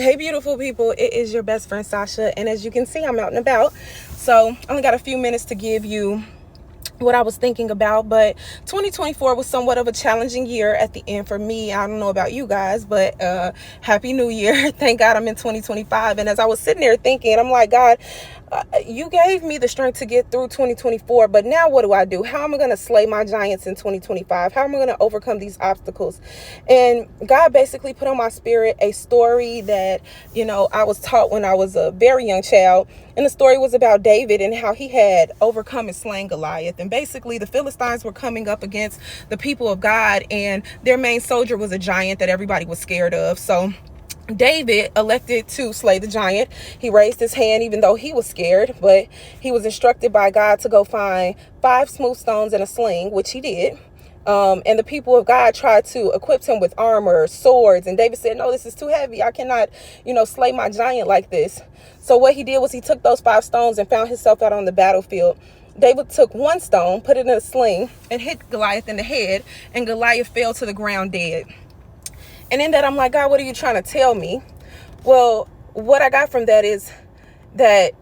Hey, beautiful people. It is your best friend, Sasha. And as you can see, I'm out and about. So I only got a few minutes to give you what I was thinking about, but 2024 was somewhat of a challenging year at the end for me. I don't know about you guys, but happy new year. Thank God I'm in 2025. And as I was sitting there thinking, I'm like, God, you gave me the strength to get through 2024, but now what do? How am I going to slay my giants in 2025? How am I going to overcome these obstacles? And God basically put on my spirit a story that, I was taught when I was a very young child. And the story was about David and how he had overcome and slain Goliath. And basically the Philistines were coming up against the people of God, and their main soldier was a giant that everybody was scared of. So David elected to slay the giant. He raised his hand even though he was scared, but he was instructed by God to go find 5 smooth stones and a sling, which he did. And the people of God tried to equip him with armor, swords. And David said, no, this is too heavy. I cannot, slay my giant like this. So what he did was he took those 5 stones and found himself out on the battlefield. David took 1 stone, put it in a sling, and hit Goliath in the head. And Goliath fell to the ground dead. And in that, I'm like, God, what are you trying to tell me? Well, what I got from that is that,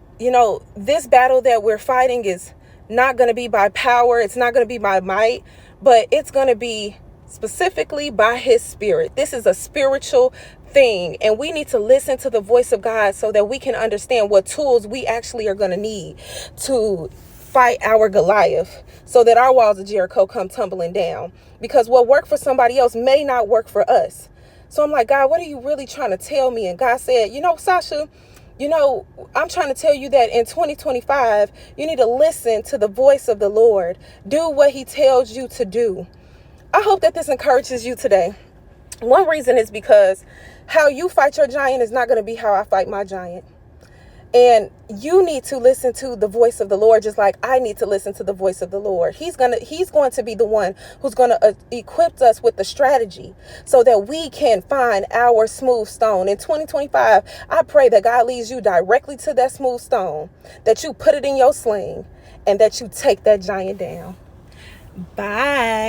this battle that we're fighting is not going to be by power. It's not going to be by might, but it's going to be specifically by his spirit. This is a spiritual thing, and we need to listen to the voice of God so that we can understand what tools we actually are going to need to fight our Goliath, so that our walls of Jericho come tumbling down, because what worked for somebody else may not work for us. So I'm like, God, what are you really trying to tell me? And God said, Sasha, I'm trying to tell you that in 2025, you need to listen to the voice of the Lord. Do what he tells you to do. I hope that this encourages you today. One reason is because how you fight your giant is not going to be how I fight my giant. And you need to listen to the voice of the Lord, just like I need to listen to the voice of the Lord. He's going to be the one who's going to equip us with the strategy so that we can find our smooth stone. In 2025, I pray that God leads you directly to that smooth stone, that you put it in your sling, and that you take that giant down. Bye.